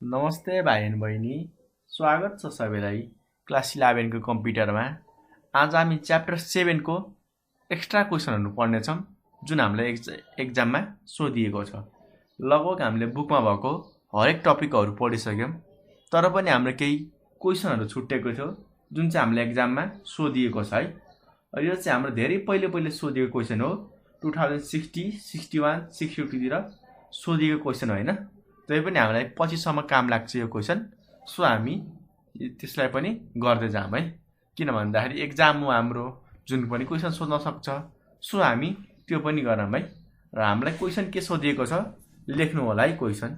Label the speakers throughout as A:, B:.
A: नमस्ते भाइ एन्ड बहिनी, स्वागत छ सबैलाई क्लास 11 को कम्प्युटरमा। आज हामी च्याप्टर 7 को एक्स्ट्रा क्वेसनहरू पढ्नेछौँ जुन हामीलाई एक्जाममा सोधिएको छ। लगभग हामीले बुकमा भएको हरेक टपिकहरू पढिसक्यौँ, तर पनि हाम्रो केही क्वेसनहरू छुटेको थियो जुन चाहिँ हामीलाई एक्जाममा सोधिएको छ है। यो चाहिँ हाम्रो धेरै पहिले सोधिएको क्वेसन हो। 2060, 61, 650 तिर सोधिएको क्वेसन होइन, तै पनि हामीलाई पछिसम्म काम लाग्छ यो क्वेसन। सो हामी त्यसलाई पनि गर्दै जाम है, किन भन्दाखेरि एक्जाममा हाम्रो जुन पनि क्वेसन सोध्न सक्छ, सो हामी त्यो पनि गरौँ है। र हामीलाई क्वेसन के सोधिएको छ लेख्नु होला है। क्वेसन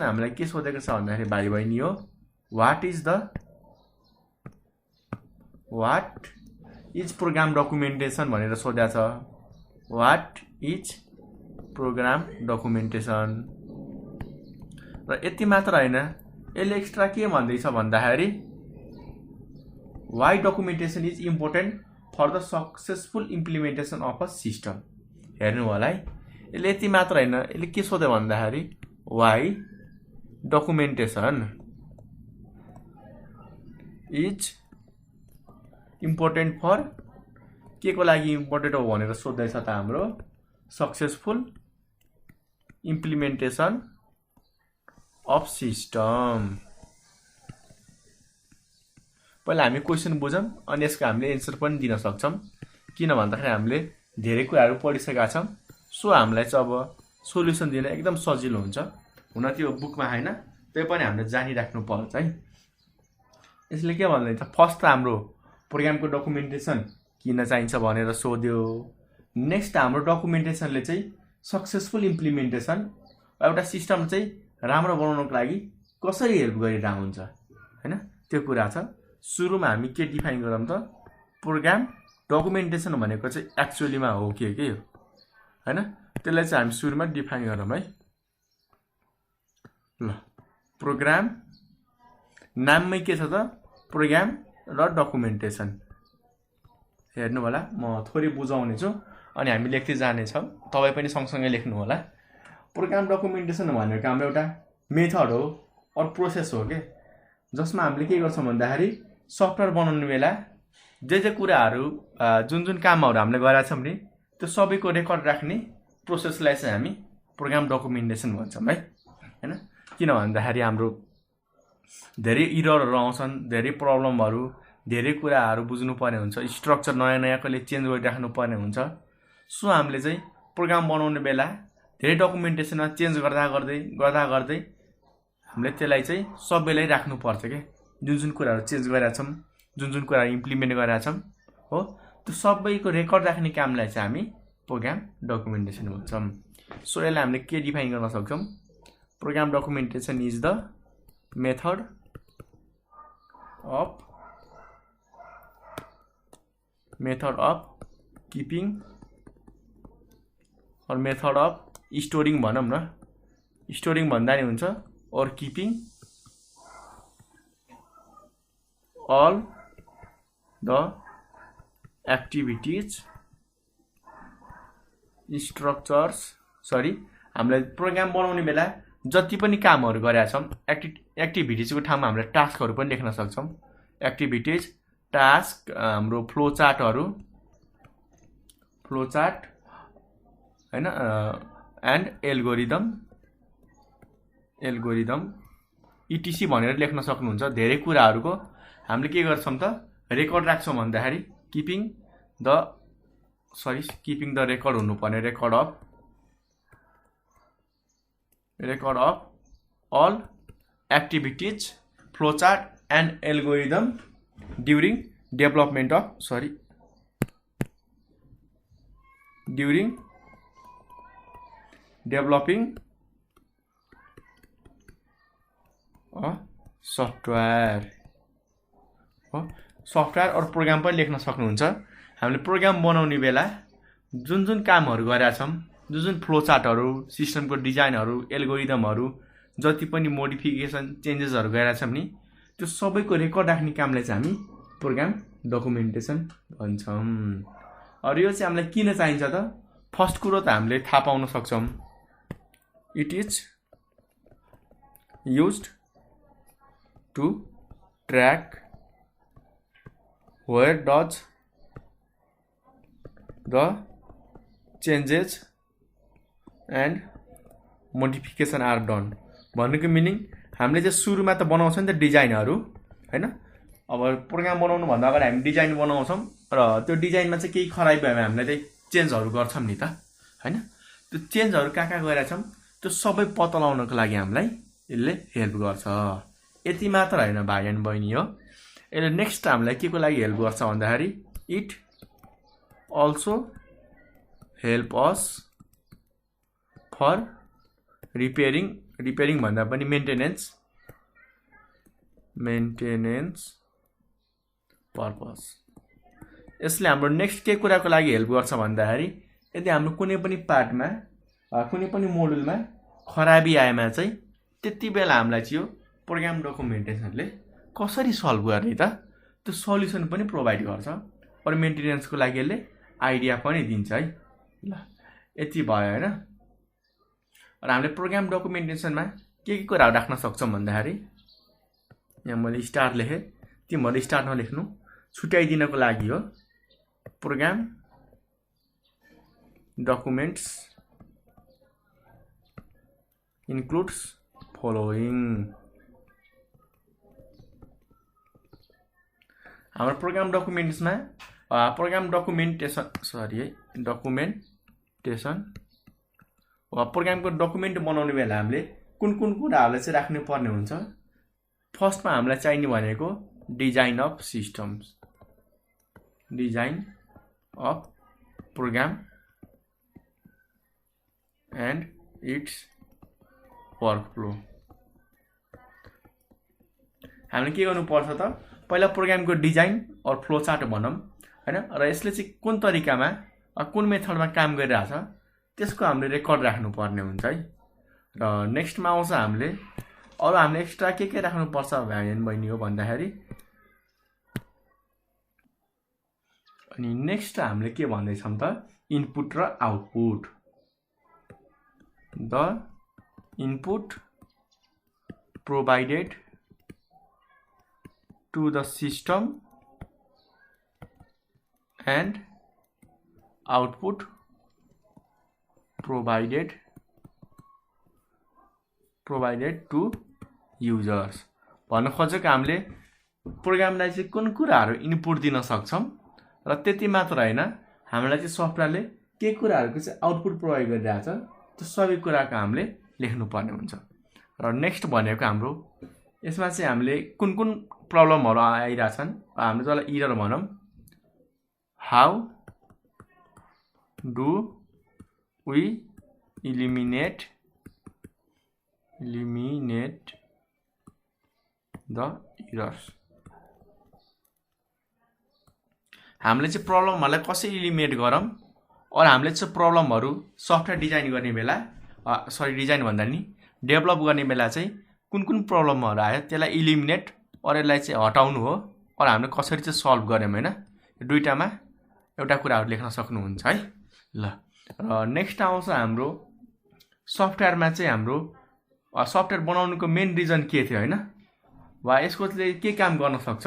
A: हामीलाई के सोधेको छ भन्दाखेरि भाइ बहिनी हो, वाट इज प्रोग्राम डकुमेन्टेसन भनेर सोधेको छ। What is program documentation. र यति मात्र होइन, यसले एक्स्ट्रा के भन्दैछ भन्दाखेरि why documentation is important for the successful implementation of a system. हेर्नु होला है, यसले यति मात्र होइन, यसले के सोध्यो भन्दाखेरि why documentation is important for, के को लागि इम्पोर्टेन्ट हो भनेर सोध्दैछ त हाम्रो सक्सेसफुल इम्प्लिमेन्टेसन अफ सिस्टम। पहिला हामी क्वेसन बुझौँ अनि यसको हामीले एन्सर पनि दिन सक्छौँ, किन भन्दाखेरि हामीले धेरै कुराहरू पढिसकेका छौँ। सो हामीलाई चाहिँ अब सोल्युसन दिन एकदम सजिलो हुन्छ। हुन त्यो बुकमा होइन, त्यही पनि हामीले जानिराख्नु पर्छ है। यसले के भन्दैछ, फर्स्ट त हाम्रो प्रोग्रामको डकुमेन्टेसन किन चाहिन्छ भनेर सोध्यो। नेक्स्ट हाम्रो डकुमेन्टेसनले चाहिँ सक्सेसफुल इम्प्लिमेन्टेसन एउटा सिस्टम चाहिँ राम्रो बनाउनको लागि कसरी हेल्प गरिरहेको हुन्छ हैन, त्यो कुरा छ। सुरुमा हामी के डिफाइन गरौँ त, प्रोग्राम डकुमेन्टेसन भनेको चाहिँ एक्चुअलीमा हो के हो हैन, त्यसलाई चाहिँ हामी सुरुमा डिफाइन गरौँ है। ल, प्रोग्राम नाममै के छ त, प्रोग्राम र डकुमेन्टेसन। हेर्नु होला, म थोरै बुझाउने छु अनि हामी लेख्दै जानेछौँ, तपाईँ पनि सँगसँगै लेख्नु होला। प्रोग्राम डकुमेन्टेसन भनेको हाम्रो एउटा मेथड हो और प्रोसेस हो के, जसमा हामीले के गर्छौँ भन्दाखेरि सफ्टवेयर बनाउने बेला जे कुराहरू जुन कामहरू हामीले गरेका छौँ नि, त्यो सबैको रेकर्ड राख्ने प्रोसेसलाई चाहिँ हामी प्रोग्राम डकुमेन्टेसन भन्छौँ है हैन। किन भन्दाखेरि हाम्रो धेरै इररहरू आउँछन्, धेरै प्रब्लमहरू, धेरै कुराहरू बुझ्नु पर्ने हुन्छ, स्ट्रक्चर नयाँ कहिले चेन्ज गरिराख्नु पर्ने हुन्छ। सो हामीले चाहिँ प्रोग्राम बनाउने बेला धेरै डकुमेन्टेसनमा चेन्ज गर्दा गर्दै हामीले त्यसलाई चाहिँ सबैलाई राख्नुपर्छ के, जुन कुराहरू चेन्ज गरेका छौँ, जुन कुराहरू इम्प्लिमेन्ट गरेका छौँ हो, त्यो सबैको रेकर्ड राख्ने कामलाई चाहिँ हामी प्रोग्राम डकुमेन्टेसन भन्छौँ। सो यसलाई हामीले के डिफाइन गर्न सक्छौँ, program documentation is the method of keeping और मेथड अफ स्टोरिङ भनौँ न, स्टोरिङ भन्दा नि हुन्छ, और keeping all the activities structures. हामीले प्रोग्राम बनाउने बेला जति पनि कामहरू गरेका छौँ, एक्टिभिटिजको ठाउँमा हामीले टास्कहरू पनि लेख्न सक्छौँ। एक्टिभिटिज, टास्क, हाम्रो फ्लो चार्ट हैन, एन्ड एल्गोरिदम इटिसी भनेर लेख्न सक्नुहुन्छ। धेरै कुराहरूको हामीले के गर्छौँ त, रेकर्ड राख्छौँ भन्दाखेरि किपिङ द रेकर्ड हुनुपर्ने, record of all activities, flow chart and algorithm during development of developing software हो। सफ्टवेयर और प्रोग्राम पनि लेख्न सक्नुहुन्छ। हामीले प्रोग्राम बनाउने बेला जुन कामहरू गरेका छौँ, जुन फ्लो चार्टहरू, सिस्टमको डिजाइनहरू, एल्गोरिदमहरू, जति पनि मोडिफिकेसन चेन्जेसहरू गरेका छौँ नि, त्यो सबैको रेकर्ड राख्ने कामलाई चाहिँ हामी प्रोग्राम डकुमेन्टेसन भन्छौँ। अरू यो चाहिँ हामीलाई किन चाहिन्छ त, फर्स्ट कुरो त हामीले थाहा पाउन सक्छौँ, it is used to track where does the changes and modification are done भन्नुको मिनिङ हामीले चाहिँ सुरुमा त बनाउँछ नि त डिजाइनहरु हैन अब प्रोग्राम बनाउनु भन्दा अगाडि हामी डिजाइन बनाउँछौं र त्यो डिजाइनमा चाहिँ केही खराबी भयो भने हामीले चाहिँ चेन्जहरु गर्छौं नि त हैन त्यो चेन्जहरु कहाँ गरेछौं त्यो सबै पत्ता लगाउनको लागि हामीलाई यसले हेल्प गर्छ यति मात्र हैन भाइ एन्ड बहिनी हो यसले नेक्स्ट हामीलाई के को लागि हेल्प गर्छ भन्दाखेरि it also help us for repairing भन्दा पनि maintenance purpose यसले हाम्रो नेक्स्ट के कुराको लागि हेल्प गर्छ भन्दाखेरि यदि हाम्रो कुनै पनि पार्टमा कुनै पनि मोडुलमा खराबी आएमा चाहिँ त्यति बेला हामीलाई चाहिँ यो प्रोग्राम डकुमेन्टेसनले कसरी सल्भ गर्ने त त्यो सल्युसन पनि प्रोवाइड गर्छ र मेन्टेनेन्सको लागि यसले आइडिया पनि दिन्छ है ल यति भयो हैन र हामीले प्रोग्राम डकुमेन्टेसनमा के कुराहरु राख्न सक्छौं भन्दाखेरि यहाँ मैले स्टार लेखे तिमीहरु स्टार नलेख्नु छुट्याइदिनको लागि हो प्रोग्राम डकुमेन्ट्स includes following हाम्रो प्रोग्राम डकुमेन्ट्समा प्रोग्राम डकुमेन्टेसन वा प्रोग्रामको डकुमेन्ट बनाउने बेला हामीले कुन कुराहरुलाई चाहिँ राख्नु पर्ने हुन्छ फर्स्टमा हामीलाई चाहिने भनेको design of systems design of program and its workflow हामीले के गर्नु पर्छ त पहिला प्रोग्रामको डिजाइन और फ्लो चार्ट भनौं हैन र यसले चाहिँ कुन तरिकामा कुन मेथडमा काम गरिरहेछ त्यसको हामीले रेकर्ड राख्नु पर्ने हुन्छ है र नेक्स्टमा आउँछ हामीले अरु हामीले एक्स्ट्रा के राख्नु पर्छ भाइ एन्ड बहिनी हो भन्दाखेरि अनि नेक्स्ट हामीले के भन्दै छौं त इनपुट र output the input provided to the system and output provided to users भन्न खोजेको हामीले प्रोग्रामलाई चाहिँ कुन कुराहरु इनपुट दिन सक्छौं र त्यति मात्र हैन हामीलाई चाहिँ सफ्टवेयरले के कुराहरुको चाहिँ आउटपुट प्रोवाइड गरिरहेछ त्यो सबै कुराको हामीले लेख्नु पर्ने हुन्छ र नेक्स्ट भनेको हाम्रो यसमा चाहिँ हामीले कुन प्रब्लमहरु आइराछन् हामीले त्यसलाई एरर भनौं how do we eliminate the errors हामीले चाहिँ प्रब्लमहरुलाई कसरी एलिमिनेट गरौं और हामीले चाहिँ प्रब्लमहरु सफ्टवेयर डिजाइन गर्ने बेला डिजाइन भन्दा नि डेभलप गर्ने बेला चाहिँ कुन प्रब्लमहरु आयो त्यसलाई एलिमिनेट और यसलाई चाहिँ हटाउनु हो और हामीले कसरी चाहिँ सल्भ गर्यौं हैन दुईटामा एउटा कुराहरु लेख्न सक्नुहुन्छ है ल र नेक्स्ट आउँछ हाम्रो सफ्टवेयरमा चाहिँ हाम्रो सफ्टवेयर बनाउनुको मेन रिजन के थियो हैन वा यसको चाहिँ के काम गर्न सक्छ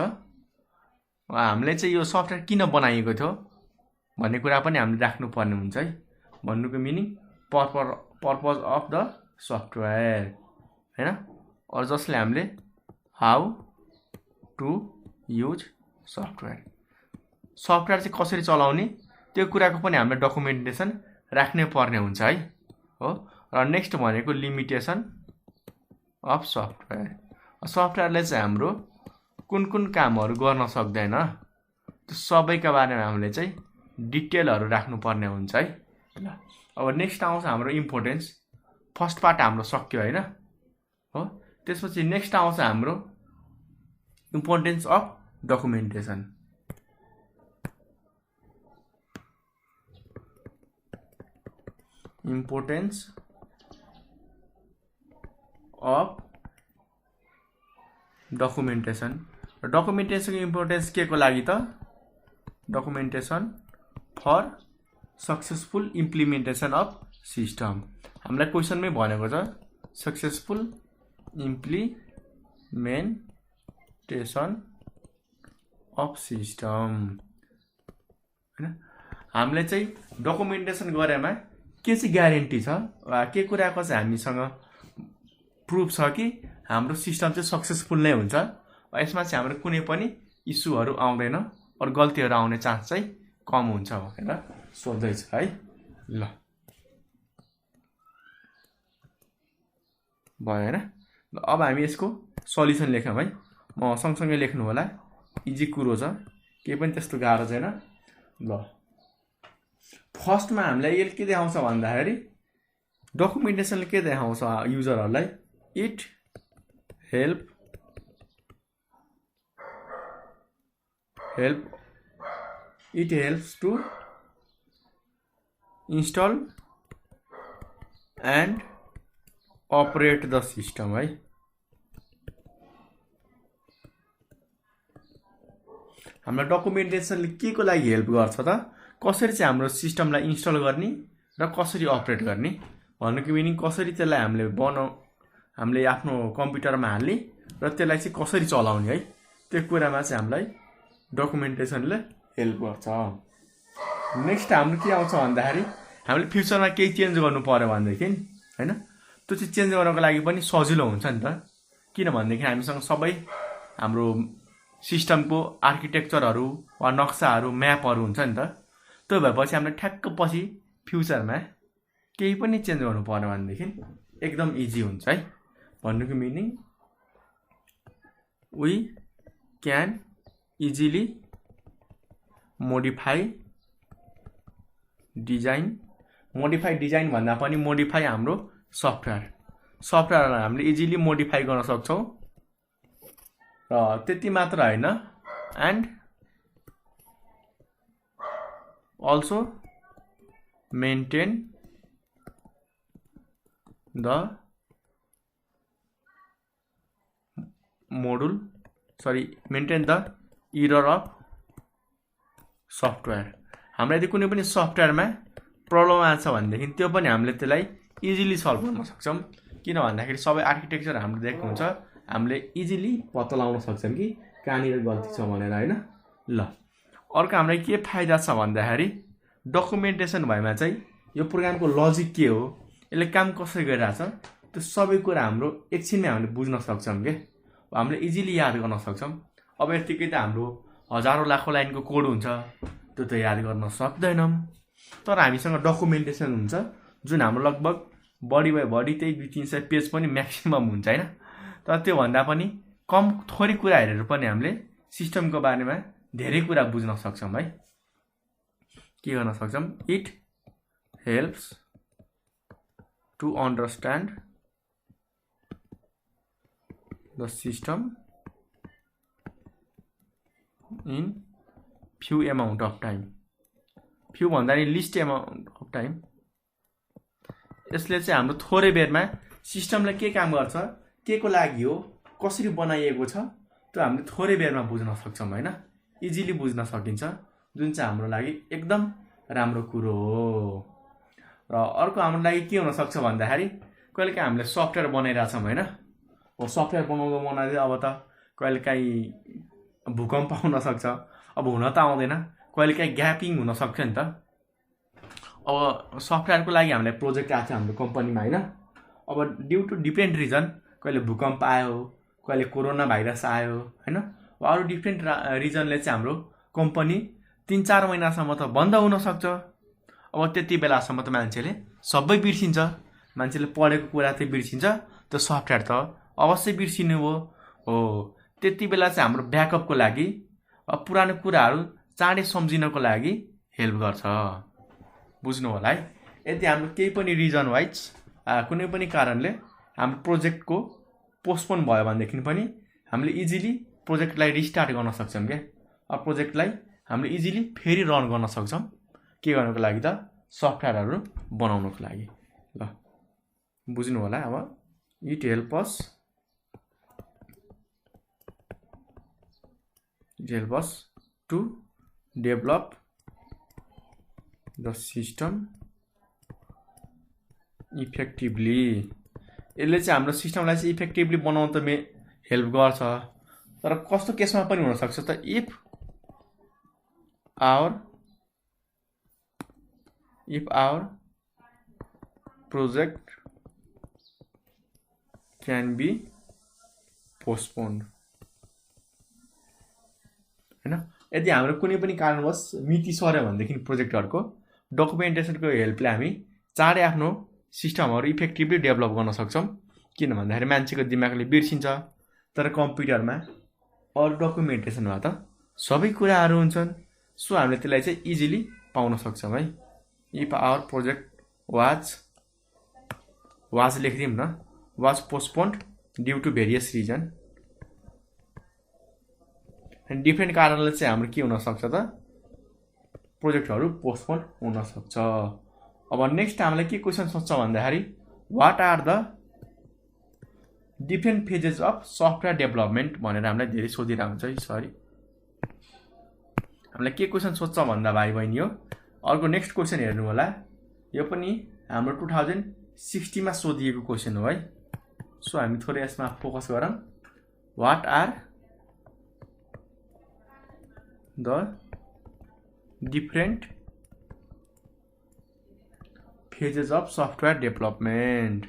A: वा हामीले चाहिँ यो सफ्टवेयर किन बनाइएको थियो भन्ने कुरा पनि हामीले राख्नु पर्ने हुन्छ है भन्नुको meaning purpose of the software हैन और जसले हामीले हाउ टु युज सफ्टवेयर चाहिँ कसरी चलाउने त्यो कुराको पनि हामीले डकुमेन्टेसन राख्नै पर्ने हुन्छ है हो र नेक्स्ट भनेको लिमिटेसन अफ सफ्टवेयरले चाहिँ हाम्रो कुन कामहरु गर्न सक्दैन त्यो सबैका बारेमा हामीले चाहिँ डिटेलहरु राख्नु पर्ने हुन्छ है ल अब नेक्स्ट आउँछ हाम्रो इम्पोर्टेन्स फर्स्ट पार्ट हाम्रो सक्यो हैन हो त्यसपछि नेक्स्ट आउँछ हाम्रो importance of documentation importance of documentation डकुमेन्टेसनको इम्पोर्टेन्स के को लागि त documentation for successful implementation of system हामीलाई क्वेशनमै भनेको छ सक्सेसफुल इम्प्लिमेन्टेसन अफ सिस्टम हैन। हामीले चाहिँ डकुमेन्टेसन गरेमा के चाहिँ ग्यारेन्टी छ वा के कुराको चाहिँ हामीसँग प्रुफ छ कि हाम्रो सिस्टम चाहिँ सक्सेसफुल नै हुन्छ, यसमा चाहिँ हाम्रो कुनै पनि इस्युहरू आउँदैन अरू गल्तीहरू आउने चान्स चाहिँ कम हुन्छ भनेर सोध्दैछ है। ल भयो हैन। अब हामी यसको सल्युसन लेखौँ है। म सँगसँगै लेख्नु होला, इजी कुरो छ, केही पनि त्यस्तो गाह्रो छैन। ल फर्स्टमा हामीलाई यसले के देखाउँछ भन्दाखेरि डकुमेन्टेसनले के देखाउँछ युजरहरूलाई, it helps to install and operate the system है। हामीलाई डकुमेन्टेसनले के को लागि हेल्प गर्छ त, कसरी चाहिँ हाम्रो सिस्टमलाई इन्स्टल गर्ने र कसरी अपरेट गर्ने भन्नुको मिनिङ कसरी त्यसलाई हामीले आफ्नो कम्प्युटरमा हाल्ने र त्यसलाई चाहिँ कसरी चलाउने है, त्यो कुरामा चाहिँ हामीलाई डकुमेन्टेसनले हेल्प गर्छ। नेक्स्ट हाम्रो के आउँछ भन्दाखेरि हामीले फ्युचरमा केही चेन्ज गर्नु पर्यो भनेदेखि हैन, त्यो चाहिँ चेन्ज गर्नको लागि पनि सजिलो हुन्छ नि त। किनभनेदेखि हामीसँग सबै हाम्रो सिस्टमको आर्किटेक्चरहरू वा नक्साहरू म्यापहरू हुन्छ नि त। त्यो भएपछि हामीले ठ्याक्क पछि फ्युचरमा केही पनि चेन्ज गर्नु पर्यो भनेदेखि एकदम इजी हुन्छ है। भन्नुको meaning we can easily modify design भन्दा पनि मोडिफाई हाम्रो सफ्टवेयरलाई हामीले इजिली मोडिफाई गर्न सक्छौँ। र त्यति मात्र हैन, and also maintain the error of software. हामीले यदि कुनै पनि सफ्टवेयरमा प्रब्लम आछ भनेदेखि त्यो पनि हामीले त्यसलाई इजिली सल्भ गर्न सक्छौँ। किन भन्दाखेरि सबै आर्किटेक्चर हामीले दिएको हुन्छ, हामीले इजिली पत्ता लगाउन सक्छौँ कि कहाँनिर गल्ती छ भनेर हैन। ल अर्को हामीलाई के फाइदा छ भन्दाखेरि डकुमेन्टेसन भएमा चाहिँ यो प्रोग्रामको लजिक के हो, यसले काम कसरी गरिरहेछ, त्यो सबै कुरा हाम्रो एकछिनमै हामीले बुझ्न सक्छौँ के, हामीले इजिली याद गर्न सक्छौँ। अब यतिकै त हाम्रो हजारौँ लाखौँ लाइनको कोड हुन्छ, त्यो त याद गर्न सक्दैनौँ। तर हामीसँग डकुमेन्टेसन हुन्छ जुन हाम्रो लगभग बढी भए बढी त्यही 200-300 पेज पनि म्याक्सिमम हुन्छ हैन। तर त्योभन्दा पनि कम थोरै कुरा हेरेर पनि हामीले सिस्टमको बारेमा धेरै कुरा बुझ्न सक्छौँ है। के गर्न सक्छौँ, it helps to understand the system in few amount of time. Few भन्दा नि लिस्ट एमाउन्ट अफ टाइम। यसले चाहिँ हाम्रो थोरै बेरमा सिस्टमले के काम गर्छ, के को लागि हो, कसरी बनाइएको छ, त्यो हामीले थोरै बेरमा बुझ्न सक्छौँ हैन। इजिली बुझ्न सकिन्छ, जुन चाहिँ हाम्रो लागि एकदम राम्रो कुरो हो। र अर्को हाम्रो लागि के हुन सक्छ भन्दाखेरि कहिलेकाहीँ हामीले सफ्टवेयर बनाइरहेछौँ हैन। सफ्टवेयर बनाउँदै अब त कहिलेकाहीँ भूकम्प आउन सक्छ, अब हुन त आउँदैन, कहिलेकाहीँ ग्यापिङ हुन सक्छ नि त। अब सफ्टवेयरको लागि हामीलाई प्रोजेक्ट आएको छ हाम्रो कम्पनीमा हैन। अब ड्यु टु डिफ्रेन्ट रिजन, कहिले भूकम्प आयो, कहिले कोरोना भाइरस आयो हैन, अरू डिफ्रेन्ट रिजनले चाहिँ हाम्रो कम्पनी 3-4 महिनासम्म त बन्द हुन सक्छ। अब त्यति बेलासम्म त मान्छेले सबै बिर्सिन्छ, मान्छेले पढेको कुरा त बिर्सिन्छ, त्यो सफ्टवेयर त अवश्य बिर्सिनु हो। त्यति बेला चाहिँ हाम्रो ब्याकअपको लागि पुरानो कुराहरू चाँडै सम्झिनको लागि हेल्प गर्छ। बुझ्नु होला है। यदि हाम्रो केही पनि रिजन वाइज कुनै पनि कारणले हाम्रो प्रोजेक्टको पोस्टपोन भयो भनेदेखि पनि हामीले इजिली प्रोजेक्टलाई रिस्टार्ट गर्न सक्छौँ के। प्रोजेक्टलाई हामीले इजिली फेरि रन गर्न सक्छौँ। के गर्नको लागि त, सफ्टवेयरहरू बनाउनको लागि। ल बुझ्नु होला। अब it help us to develop the system effectively. यसले चाहिँ हाम्रो सिस्टमलाई चाहिँ इफेक्टिभली बनाउन त हेल्प गर्छ, तर कस्तो केसमा पनि हुनसक्छ त if our project can be postponed हैन। यदि हाम्रो कुनै पनि कारणवश मिति सर्यो भनेदेखि प्रोजेक्टहरुको डकुमेन्टेसनको हेल्पले हामी चाँडै आफ्नो सिस्टमहरु इफेक्टिभली डेभलप गर्न सक्छौं। किन भन्दाखेरि मान्छेको दिमागले बिर्सिन्छ, तर कम्प्युटरमा अरु डकुमेन्टेसनमा त सबै कुराहरु हुन्छन्। सो हामीले त्यसलाई चाहिँ इजिली पाउन सक्छौं है। इफ आवर प्रोजेक्ट वाज लेख्दियौं न, was postponed due to various reason. Different कारणले चाहिँ हाम्रो के हुन सक्छ त प्रोजेक्टहरु पोस्टपोन्ड हुन सक्छ। अब नेक्स्ट हामीले के क्वेशन सोध्छ भन्दाखेरि what are the different phases of software development भनेर हामीलाई धेरै सोधिरहेको हुन्छ है। सरी, हामीलाई के क्वेशन सोध्छ भन्दा भाइ बहिनी हो। अर्को नेक्स्ट क्वेशन हेर्नु होला, यो पनि हाम्रो 2060 मा सोधिएको क्वेशन हो है। सो हामी थोरै यसमा फोकस गरौँ। What are the different phases of software development.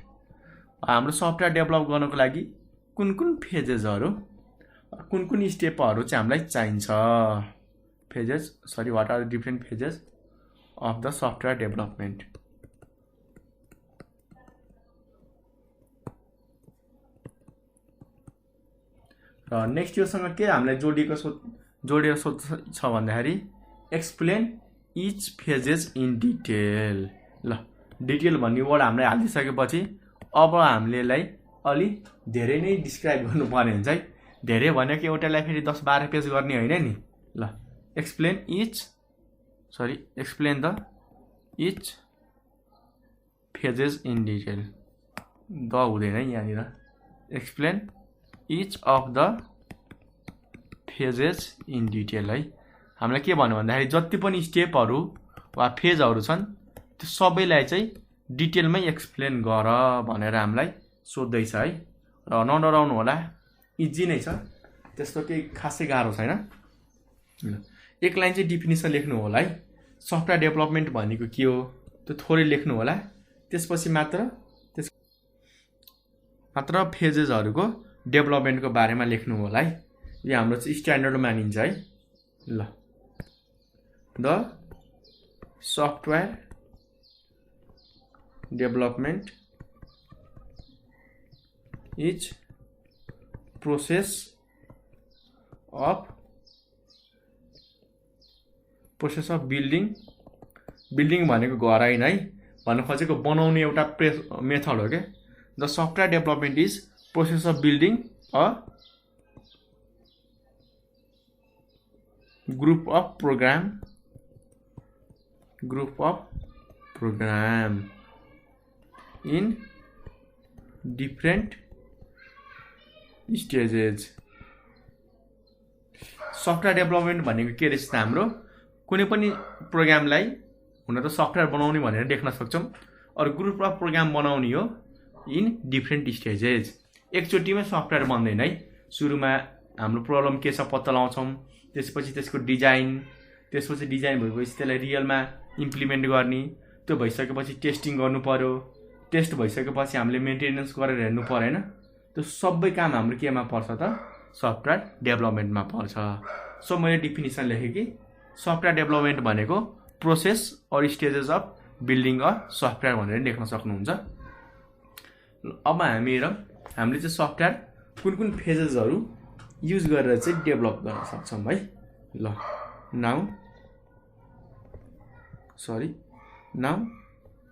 A: हाम्रो सफ्टवेयर डेभलप गर्नको लागि कुन कुन फेजेसहरु, कुन कुन स्टेपहरु चाहिँ हामीलाई चाहिन्छ। Phases, sorry, what are the different phases of the software development. र नेक्स्ट योसँग के हामीलाई जोडिएको छ भन्दाखेरि explain each phases in detail. ल, डिटेल भन्ने वर्ड हामीले हालिसकेपछि अब हामीले यसलाई अलि धेरै नै डिस्क्राइब गर्नुपर्ने हुन्छ है। धेरै भनेको एउटालाई फेरि 10-12 पेज गर्ने होइन नि। ल, explain the each phases in detail. The हुँदैन यहाँनिर। Explain each of the phases in detail है। हामीलाई के भन्नु भन्दाखेरि जति पनि स्टेपहरु वा फेजहरु छन् त्यो सबैलाई चाहिँ डिटेलमै एक्सप्लेन गर भनेर हामीलाई सोध्दैछ है। र नडराउनु होला, इजी नै छ, त्यस्तो केही खासै गाह्रो छैन। एक लाइन चाहिँ डेफिनिसन लेख्नु होला है। सफ्टवेयर डेभलपमेन्ट भनेको के हो त्यो थोरै लेख्नु होला। त्यसपछि मात्र फेजेसहरुको डेभलपमेन्टको बारेमा लेख्नु होला है। यो हाम्रो चाहिँ स्ट्यान्डर्ड मानिन्छ है। ल, the software development is process of building भनेको घर हैन है, भन्नु खोजेको बनाउने एउटा मेथड हो के। The software development is process of building a group of program in different stages. Software development भनेको के रहेछ त हाम्रो कुनै पनि प्रोग्रामलाई हुन त सफ्टवेयर बनाउने भनेर लेख्न सक्छौं, और ग्रुप अफ प्रोग्राम बनाउने हो इन डिफ्रेन्ट स्टेजेस। एकचोटीमै सफ्टवेयर बन्दैन है। सुरुमा हाम्रो प्रब्लम के छ पत्ता लगाउँछौं, त्यसपछि त्यसको डिजाइन, त्यसपछि डिजाइन भएपछि त्यसलाई रियलमा इम्प्लिमेन्ट गर्ने, त्यो भइसकेपछि टेस्टिङ गर्नु पर्यो, टेस्ट भइसकेपछि हामीले मेन्टेनेन्स गरेर हेर्नु पर्यो हैन। त्यो सबै काम हाम्रो केमा पर्छ त सफ्टवेयर डेभलपमेन्टमा पर्छ। सो मैले डेफिनिसन लेखेँ कि सफ्टवेयर डेभलपमेन्ट भनेको प्रोसेस और stages of building a software भनेर लेख्न सक्नुहुन्छ। अब हामीले चाहिँ सफ्टवेयर कुन फेजेसहरु युज गरेर चाहिँ डेभलप गर्न सक्छौं है। ल, now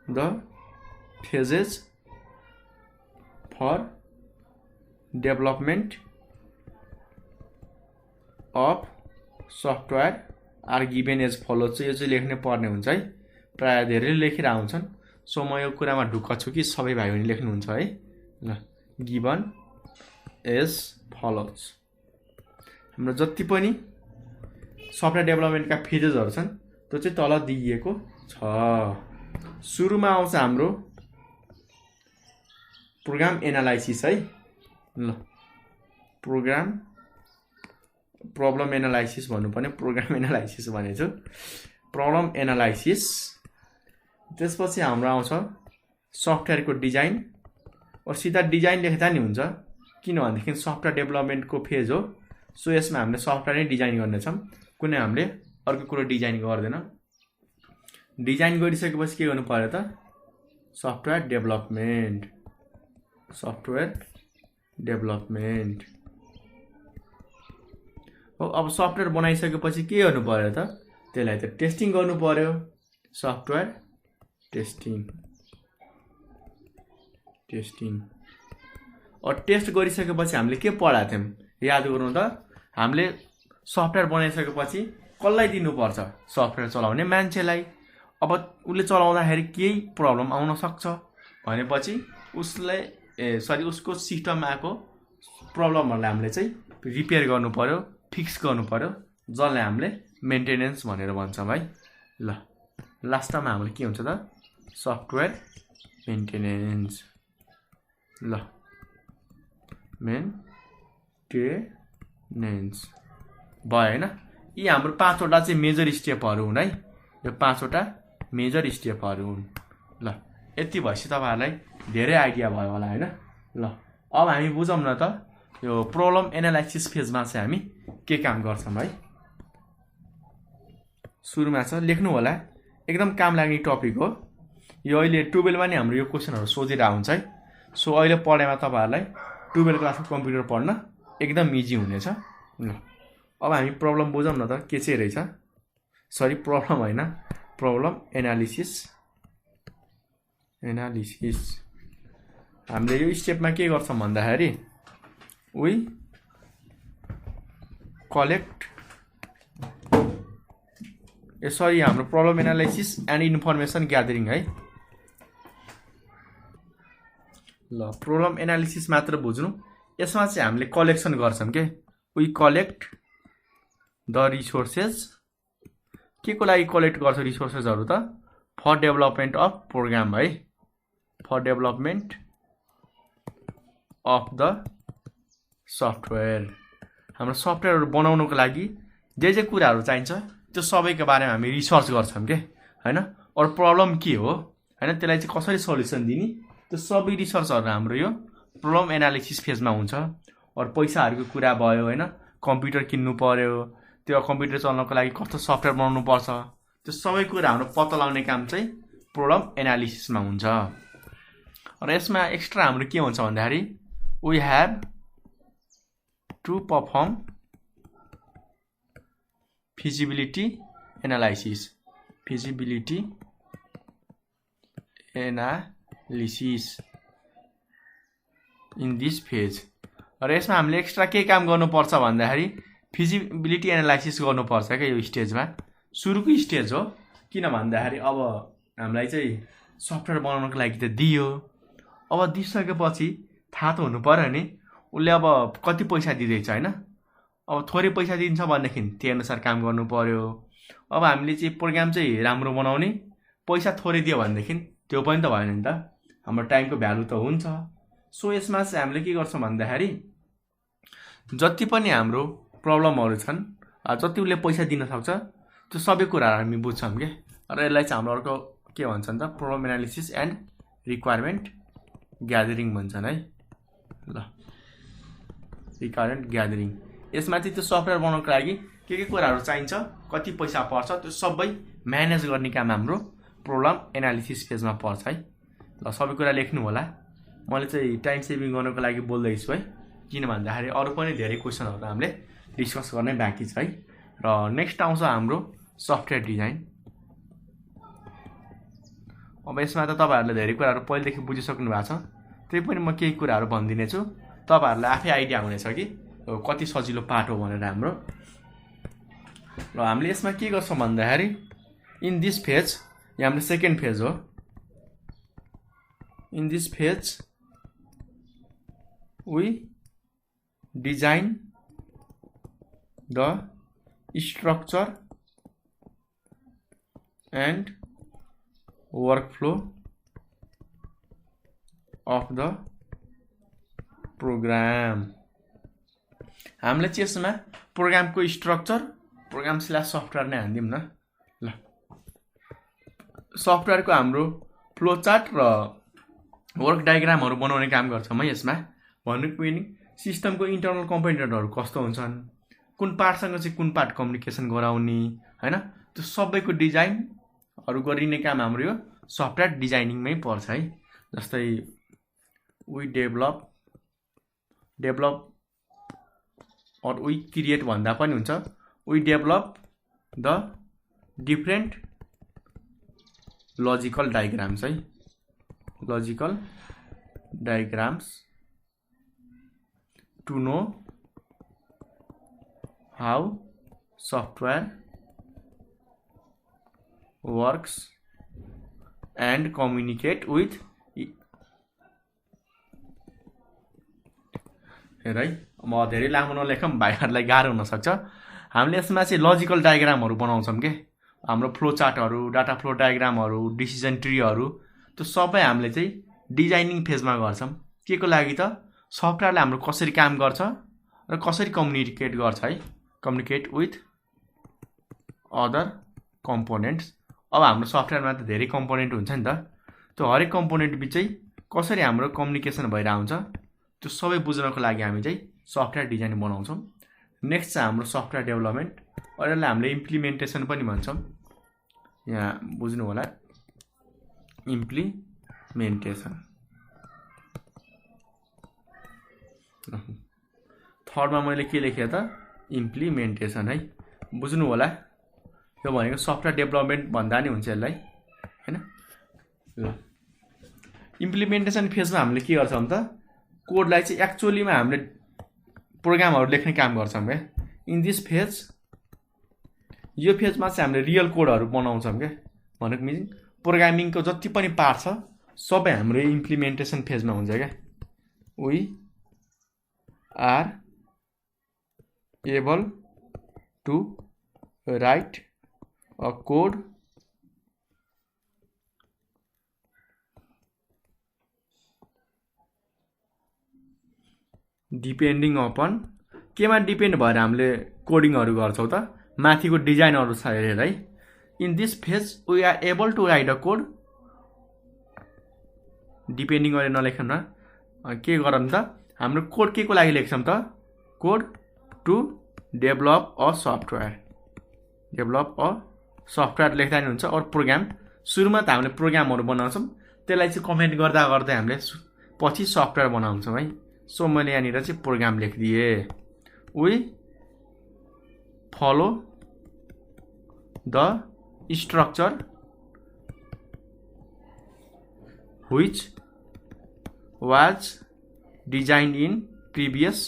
A: the phases for development of software are given as follows. यो चाहिँ लेख्नै पर्ने हुन्छ है। प्राय धेरै लेखिरा हुन्छन्। सो म यो कुरामा ढुक्क छु कि सबै भाइ बहिनी लेख्नुहुन्छ है। ल, गिभन एज फलोज। हाम्रो जति पनि सफ्टवेयर डेभलपमेन्टका फेजेसहरु छन् त्यो चाहिँ तल दिइएको छ। सुरुमा आउँछ हाम्रो प्रोग्राम एनालाइसिस है ल प्रब्लम एनालाइसिस भन्नुपर्ने प्रोग्राम एनालाइसिस भनेछु प्रब्लम एनालाइसिस त्यसपछि हाम्रो आउँछ सफ्टवेयरको डिजाइन और सीधा डिजाइन लेख्दा नि हुन्छ किनभनेदेखि सफ्टवेयर डेभलपमेन्टको फेज हो सो यसमा हामीले सफ्टवेयर नै डिजाइन गर्नेछौँ कुनै हामीले अर्को कुरो डिजाइन गर्दैन डिजाइन गरिसकेपछि के गर्नु पर्यो त सफ्टवेयर डेभलपमेन्ट हो अब सफ्टवेयर बनाइसकेपछि के गर्नु पर्यो त त्यसलाई त टेस्टिङ गर्नु पर्यो सफ्टवेयर टेस्टिङ और टेस्ट गरिसकेपछि हामीले के पढाएको थियौं याद गर्नु त हामीले सफ्टवेयर बनाइसकेपछि कसलाई दिनुपर्छ सफ्टवेयर चलाउने मान्छेलाई अब उसले चलाउँदाखेरि केही प्रब्लम आउन सक्छ भनेपछि उसको सिस्टममा आएको प्रब्लमहरुलाई हामीले चाहिँ रिपेयर गर्नु पर्यो फिक्स गर्नु पर्यो जसलाई हामीले मेन्टेनेन्स भनेर भन्छौं है ल लास्टमा हाम्रो के हुन्छ त सफ्टवेयर मेन्टेनेन्स ल मेन्टेनेन्स भयो हैन यी हाम्रो पाँचवटा चाहिँ मेजर स्टेपहरु हुन् है यो पाँचवटा मेजर स्टेपहरु हुन् ल यति भएपछि तपाईहरुलाई धेरै आइडिया भयो होला हैन ल अब हामी बुझौं न त यो प्रब्लम एनालाइसिस फेजमा चाहिँ हामी के काम गर्छौं है सुरुमा छ लेख्नु होला एकदम काम लाग्ने टपिक हो यो अहिले 12 मा नि हाम्रो यो क्वेशनहरु सोधिरा हुन्छ है सो अहिले पढेमा तपाईहरुलाई 12 क्लासको कम्प्युटर पढ्न एकदम इजी हुनेछ ल अब हामी प्रब्लम बुझौं न त के चाहिँ रहेछ सरी प्रब्लम हैन प्रब्लम एनालिसिस हामीले यो स्टेपमा के गर्छौं भन्दाखेरि वी कलेक्ट सरी हाम्रो problem analysis and information gathering है ल प्रब्लम एनालिसिस मात्र बुझ्नु यसमा चाहिँ हामीले कलेक्सन गर्छौं के वी कलेक्ट द रिसोर्सेस के को लागि कलेक्ट गर्छ रिसोर्सेसहरु त फर डेभलपमेन्ट अफ प्रोग्राम है for development of the software हाम्रो सफ्टवेयरहरु बनाउनको लागि जे कुराहरु चाहिन्छ त्यो सबैको बारेमा हामी रिसर्च गर्छौं के हैन और प्रब्लम के हो हैन त्यसलाई चाहिँ कसरी सल्युसन दिने त्यो सबै रिसर्चहरु हाम्रो यो प्रब्लम एनालिसिस फेजमा हुन्छ और पैसाहरुको कुरा भयो हैन कम्प्युटर किन्नु पर्यो त्यो कम्प्युटर चलाउनको लागि कस्तो सफ्टवेयर बनाउनु पर्छ त्यो सबै कुरा हाम्रो पत्ता लगाउने काम चाहिँ प्रब्लम एनालिसिसमा हुन्छ र यसमा एक्स्ट्रा हाम्रो के हुन्छ भन्दाखेरि we have to perform feasibility analysis in this phase र यसमा हामीले एक्स्ट्रा के काम गर्नुपर्छ भन्दाखेरि फिजिबिलिटी एनालाइसिस गर्नुपर्छ के यो स्टेजमा सुरुको स्टेज हो किन भन्दाखेरि अब हामीलाई चाहिँ सफ्टवेयर बनाउनको लागि त दियो अब दिइसकेपछि थाहा त हुनु पर्यो नि उले अब कति पैसा दिदैछ हैन अब थोरै पैसा दिन्छ भनेदेखि त्यही अनुसार काम गर्नु पर्यो अब हामीले चाहिँ प्रोग्राम चाहिँ राम्रो बनाउने पैसा थोरै दियो भनेदेखि त्यो पनि त भएन नि त हाम्रो टाइमको भ्यालु त हुन्छ सो यसमा चाहिँ हामीले के गर्छौं भन्दाखेरि जति पनि हाम्रो प्रब्लमहरु छन् जति उले पैसा दिन सक्छ त्यो सबै कुराहरु हामी बुझ्छौं के र यसलाई चाहिँ हाम्रो अर्को के भन्छन् त problem analysis and requirement gathering भन्छन् है ल रिक्वायरमेन्ट ग्यादरिङ यसमा चाहिँ त्यो सफ्टवेयर बनाउनको लागि के कुराहरु चाहिन्छ कति पैसा पर्छ त्यो सबै म्यानेज गर्ने काम हाम्रो प्रब्लम एनालिसिस फेजमा पर्छ है ल सबै कुरा लेख्नु होला मैले चाहिँ टाइम सेभिङ गर्नको लागि बोल्दै छु है किन भन्दाखेरि अरु पनि धेरै क्वेशनहरु हामीले डिस्कस गर्ने बाँकी छ है र नेक्स्ट आउँछ हाम्रो सफ्टवेयर डिजाइन अब यसमा त तपाईहरुले धेरै कुराहरु पहिलेदेखि बुझिसक्नु भएको छ त्यही पनि म केही कुराहरु भन्दिने छु तपाईहरुलाई आफै आइडिया हुनेछ कि कति सजिलो पाठ हो भनेर हाम्रो र हामीले यसमा के गर्छौं भन्दाखेरि इन दिस फेज यो हाम्रो सेकेन्ड फेज हो in this phase we design the structure and workflow of the program. हामीले चाहिँ यसमा प्रोग्रामको स्ट्रक्चर प्रोग्राम स्ल्यास सफ्टवेयर नै हान्दिउँ न ल। सफ्टवेयरको हाम्रो फ्लो चार्ट र वर्क डायग्रामहरू बनाउने काम गर्छौँ है यसमा। भन्नुको मिनिङ सिस्टमको इन्टरनल कम्पोनेन्टहरू कस्तो हुन्छन्, कुन पार्टसँग चाहिँ कुन पार्ट कम्युनिकेसन गराउने हैन, त्यो सबैको डिजाइनहरू गरिने काम हाम्रो यो सफ्टवेयर डिजाइनिङमै पर्छ है। जस्तै we develop or we create भन्दा पनि हुन्छ। We develop the different logical diagrams है, logical diagrams to know how software works and communicate with. हेर है, म धेरै लामो नलेखौँ, भाइहरूलाई गाह्रो हुनसक्छ। हामीले यसमा चाहिँ लजिकल डायग्रामहरू बनाउँछौँ के, हाम्रो फ्लो चार्टहरू, डाटा फ्लो डायग्रामहरू, डिसिजन ट्रीहरू, त्यो सबै हामीले चाहिँ डिजाइनिङ फेजमा गर्छौँ। के को लागि त, सफ्टवेयरले हाम्रो कसरी काम गर्छ र कसरी कम्युनिकेट गर्छ है, कम्युनिकेट विथ अदर कम्पोनेन्ट्स। अब हाम्रो सफ्टवेयरमा त धेरै कम्पोनेन्ट हुन्छ नि त, त्यो हरेक कम्पोनेन्ट बिचै कसरी हाम्रो कम्युनिकेसन भइरहेको हुन्छ त्यो सबै बुझ्नको लागि हामी चाहिँ सफ्टवेयर डिजाइन बनाउँछौँ। नेक्स्ट चाहिँ हाम्रो सफ्टवेयर डेभलपमेन्ट, र यसलाई हामीले इम्प्लिमेन्टेसन पनि भन्छौँ। यहाँ बुझ्नु होला, इम्प्लिमेन्टेसन। थर्डमा मैले के लेखेँ त, इम्प्लिमेन्टेसन है, बुझ्नु होला। यो भनेको सफ्टवेयर डेभलपमेन्ट भन्दा नि हुन्छ यसलाई हैन। ल इम्प्लिमेन्टेसन फेजमा हामीले के गर्छौँ त, कोडलाई चाहिँ एक्चुअलीमा हामीले प्रोग्रामहरू लेख्ने काम गर्छौँ क्या। इन दिस फेज, यो फेजमा चाहिँ हामीले रियल कोडहरू बनाउँछौँ क्या। भनेको मिनिङ प्रोग्रामिङको जति पनि पार्ट छ सबै हाम्रो इम्प्लिमेन्टेसन फेजमा हुन्छ क्या। We are able to write a code depending upon, केमा डिपेन्ड भएर हामीले कोडिङहरू गर्छौँ त, माथिको डिजाइनहरू छ हेरेर है। In this phase we are able to write a code, depending गरेर नलेखौँ न, के गरौँ त, हाम्रो कोड के को लागि लेख्छौँ त, code to develop a software. Develop a software लेख्दा नि हुन्छ। अरू प्रोग्राम, सुरुमा त हामीले प्रोग्रामहरू बनाउँछौँ, त्यसलाई चाहिँ कमेन्ट गर्दा गर्दै हामीले पछि सफ्टवेयर बनाउँछौँ है। सो मैले यहाँनिर चाहिँ प्रोग्राम लेखिदिएँ। We follow the structure which was design in previous.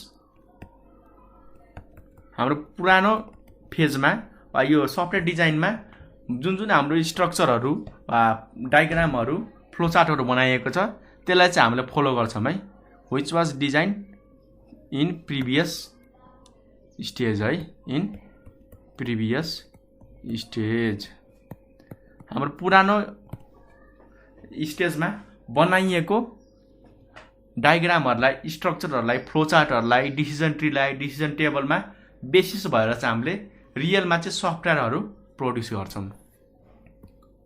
A: हाम्रो पुरानो फेजमा वा यो सफ्टवेयर डिजाइनमा जुन जुन हाम्रो स्ट्रक्चरहरू वा डायग्रामहरू, फ्लोचार्टहरू बनाइएको छ त्यसलाई चाहिँ हामीले फलो गर्छौँ है। Which was design in previous stage है, इन प्रिभियस स्टेज। हाम्रो पुरानो स्टेजमा बनाइएको डायग्रामहरूलाई, स्ट्रक्चरहरूलाई, फ्लोचार्टहरूलाई, डिसिजन ट्रीलाई, डिसिजन टेबलमा बेसिस भएर चाहिँ हामीले रियलमा चाहिँ सफ्टवेयरहरू प्रोड्युस गर्छौँ।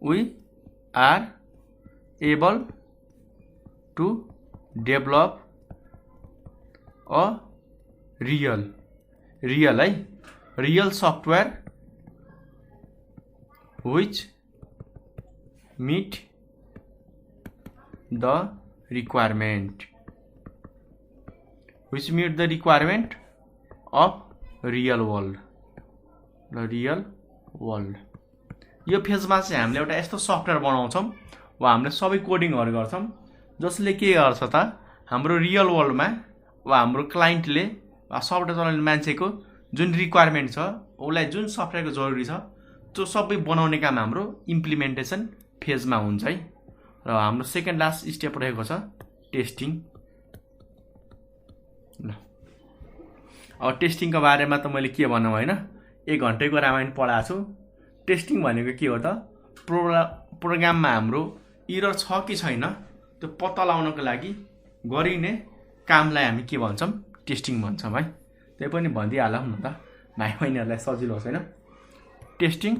A: We are able to develop a real है, real software which meet the requirement, which meet the requirement of real world, the real world. यो फेजमा चाहिँ हामीले एउटा यस्तो सफ्टवेयर बनाउँछौँ वा हामीले सबै कोडिङहरू गर्छौँ जसले के गर्छ त, हाम्रो रियल वर्ल्डमा वा हाम्रो क्लाइन्टले वा सफ्टवेयर चलाउने मान्छेको जुन रिक्वायरमेन्ट छ, उसलाई जुन सफ्टवेयरको जरुरी छ त्यो सबै बनाउने काम हाम्रो इम्प्लिमेन्टेसन फेजमा हुन्छ है। र हाम्रो सेकेन्ड लास्ट स्टेप रहेको छ टेस्टिङ। ल अब टेस्टिङको बारेमा त मैले के भनौँ होइन, 1 घन्टाको रामायण पढाएको छु। टेस्टिङ भनेको के हो त, प्रोग्राममा हाम्रो इरर छ कि छैन त्यो पत्ता लगाउनको लागि गरिने कामलाई हामी के भन्छौँ टेस्टिङ भन्छौँ है त्यही पनि भनिदिइहालौँ न त भाइ बहिनीहरूलाई सजिलो होस् हैन टेस्टिङ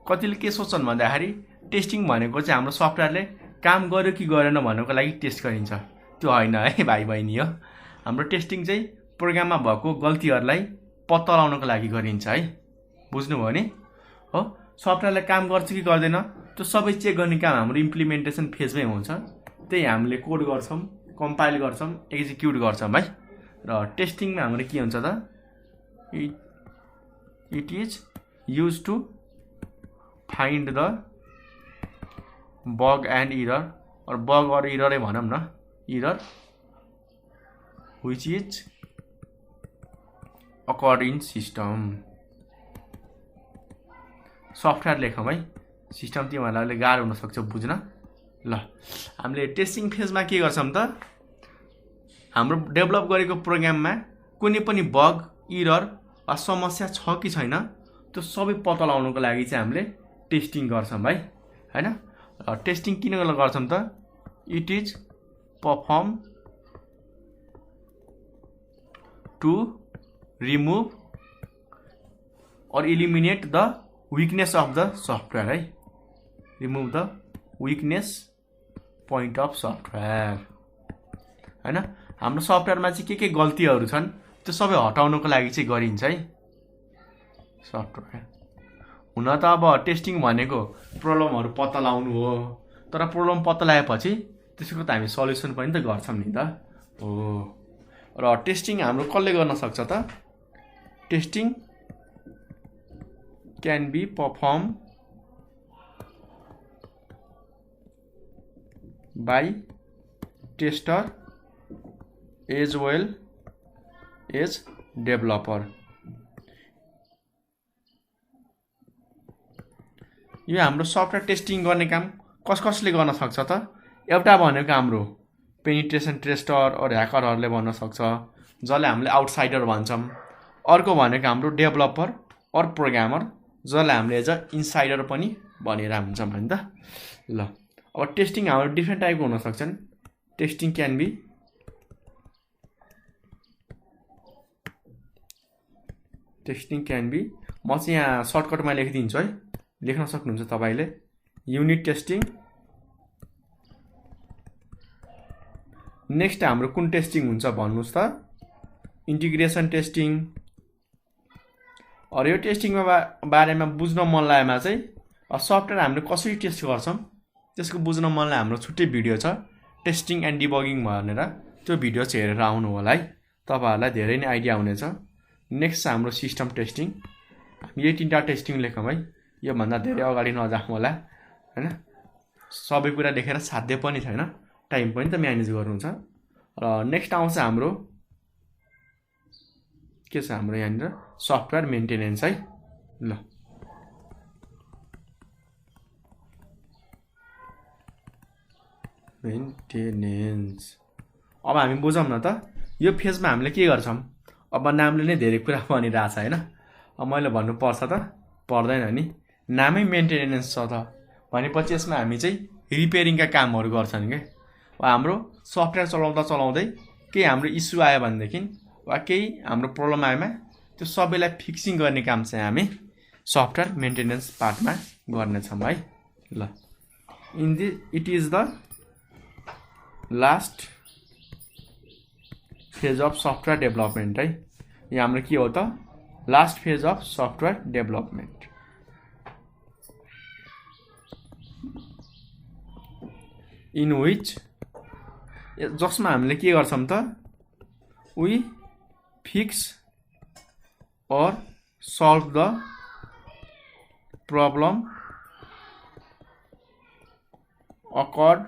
A: कतिले के सोच्छन् भन्दाखेरि टेस्टिङ भनेको चाहिँ हाम्रो सफ्टवेयरले काम गर्यो कि गरेन भन्नको लागि टेस्ट गरिन्छ त्यो होइन है भाइ बहिनी हो हाम्रो टेस्टिङ चाहिँ प्रोग्राममा भएको गल्तीहरूलाई पत्ता लगाउनको लागि गरिन्छ है बुझ्नुभयो नि हो सफ्टवेयरले काम गर्छ कि गर्दैन त्यो सबै चेक गर्ने काम हाम्रो इम्प्लिमेन्टेसन फेजमै हुन्छ त्यही हामीले कोड गर्छौँ कम्पाइल गर्छौँ एक्जिक्युट गर्छौँ है र टेस्टिङमा हाम्रो के हुन्छ त it is use to find the bug and error or bug or इररै भनौँ न error which is occurred in system software लेखौँ है सिस्टम तिमीहरूलाई गाह्रो हुनसक्छ बुझ्न ल हामीले टेस्टिङ फेजमा के गर्छौँ त हाम्रो डेभलप गरेको प्रोग्राममा कुनै पनि बग इरर वा समस्या छ कि छैन त्यो सबै पत्ता लगाउनको लागि चाहिँ हामीले टेस्टिङ गर्छौँ है हैन टेस्टिङ किन गर्छौँ त it is perform to remove or eliminate the weakness of the software है remove the weakness point of software हैन हाम्रो सफ्टवेयरमा चाहिँ के गल्तीहरू छन् त्यो सबै हटाउनको लागि चाहिँ गरिन्छ है सफ्टवेयर हुन त अब टेस्टिङ भनेको प्रब्लमहरू पत्ता लगाउनु हो तर प्रब्लम पत्ता लगाएपछि त्यसको त हामी सल्युसन पनि त गर्छौँ नि त हो र टेस्टिङ हाम्रो कसले गर्न सक्छ त testing can be performed by tester as well as developer यो हाम्रो सफ्टवेयर टेस्टिङ गर्ने काम कसले गर्न सक्छ त एउटा भनेको हाम्रो पेनिट्रेसन टेस्टर और ह्याकरहरूले भन्न सक्छ जसले हामीले आउटसाइडर भन्छौँ अर्को भनेको हाम्रो डेभलपर और प्रोग्रामर जसलाई हामीले एज अ इनसाइडर पनि भनेर हुन्छौँ हैन त ल अब टेस्टिङ हाम्रो डिफ्रेन्ट टाइपको हुन सक्छन् टेस्टिङ क्यान बी म चाहिँ यहाँ सर्टकटमा लेखिदिन्छु है लेख्न सक्नुहुन्छ तपाईले युनिट टेस्टिङ नेक्स्ट हाम्रो कुन टेस्टिङ हुन्छ भन्नुस् त इन्टिग्रेसन टेस्टिङ और यो टेस्टिङमा बारेमा बुझ्न मन लागेमा चाहिँ सफ्टवेयर हामीले कसरी टेस्ट गर्छौँ त्यसको बुझ्न मन लागे हाम्रो छुट्टै भिडियो छ टेस्टिङ एन्ड डिबगिङ भनेर त्यो भिडियो चाहिँ हेरेर आउनु होला है तपाईहरुलाई धेरै नै आइडिया हुनेछ नेक्स्ट हाम्रो सिस्टम टेस्टिङ हामी यही तीनटा टेस्टिङ लेखौँ है यो भन्दा धेरै अगाडि नजाऊँ होला हैन सबै कुरा लेखेर साध्य पनि छैन टाइम पनि त म्यानेज गर्नुहुन्छ र नेक्स्ट आउँछ हाम्रो के छ हाम्रो यहाँनिर सफ्टवेयर मेन्टेनेन्स है ल मेन्टेनेन्स अब हामी बुझौँ न त यो फेजमा हामीले के गर्छौँ अब नामले नै धेरै कुरा भनिरहेछ हैन अब मैले भन्नु पर्छ त पर्दैन नि नामै मेन्टेनेन्स छ त भनेपछि यसमा हामी चाहिँ रिपेयरिङका कामहरू गर्छन् के हाम्रो सफ्टवेयर चलाउँदै केही हाम्रो इस्यु आयो भनेदेखि वा केही हाम्रो प्रब्लम आएमा त्यो सबैलाई फिक्सिङ गर्ने काम चाहिँ हामी सफ्टवेयर मेन्टेनेन्स पार्टमा गर्नेछौँ है ल it is the last phase of software development है यो हाम्रो के हो त last phase of software development in which जसमा हामीले के गर्छौँ त we fix or solve the problem occurred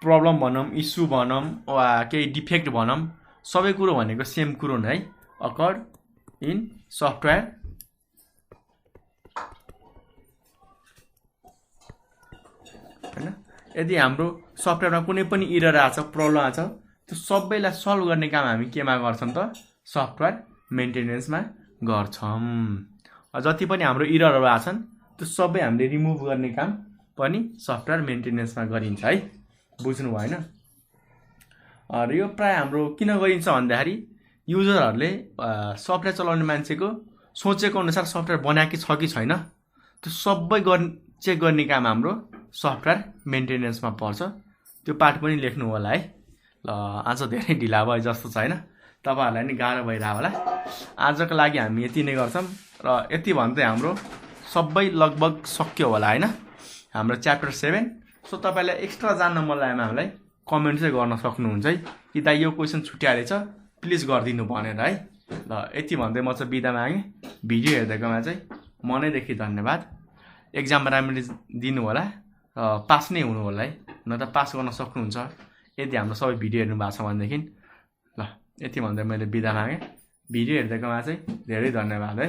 A: problem भनौं इस्यु भनौं वा केही डिफेक्ट भनौं सबै कुरो भनेको सेम कुरो नै है occurred in software हैन यदि हाम्रो सफ्टवेयरमा कुनै पनि एरर आछ प्रब्लम आछ त्यो सबैलाई सल्भ गर्ने काम हामी केमा गर्छौं त सफ्टवेयर मेन्टेनेन्समा गर्छौं जति पनि हाम्रो एररहरु आछन् त्यो सबै हामीले रिमुभ गर्ने काम पनि सफ्टवेयर मेन्टेनेन्समा गरिन्छ है बुझ्नु भएन र यो प्राय हाम्रो किन गरिन्छ भन्दाखेरि युजरहरूले सफ्टवेयर चलाउने मान्छेको सोचेको अनुसार सफ्टवेयर बनाएकी छ कि छैन त्यो सबै चेक गर्ने काम हाम्रो सफ्टवेयर मेन्टेनेन्समा पर्छ। त्यो पार्ट पनि लेख्नु होला है। ल आज धेरै ढिला भयो जस्तो छ होइन, तपाईँहरूलाई नि गाह्रो भइरह होला। आजको लागि हामी यति नै गर्छौँ र यति भन्दै हाम्रो सबै लगभग सक्यो होला होइन हाम्रो च्याप्टर 7। सो तपाईँलाई एक्स्ट्रा जान्न मन लागेमा हामीलाई कमेन्ट चाहिँ गर्न सक्नुहुन्छ है कि दाइ यो क्वेसन छुट्याएछ प्लिज गरिदिनु भनेर है। ल यति भन्दै म चाहिँ बिदा मागेँ। भिडियो हेर्दैकोमा चाहिँ मनैदेखि धन्यवाद। एक्जाम राम्ररी दिनु होला र पास नै हुनु होला है, न त पास गर्न सक्नुहुन्छ यदि हाम्रो सबै भिडियो हेर्नु भएको छ भनेदेखि। ल यति भन्दै मैले बिदा मागेँ। भिडियो हेर्दैकोमा चाहिँ धेरै धन्यवाद है।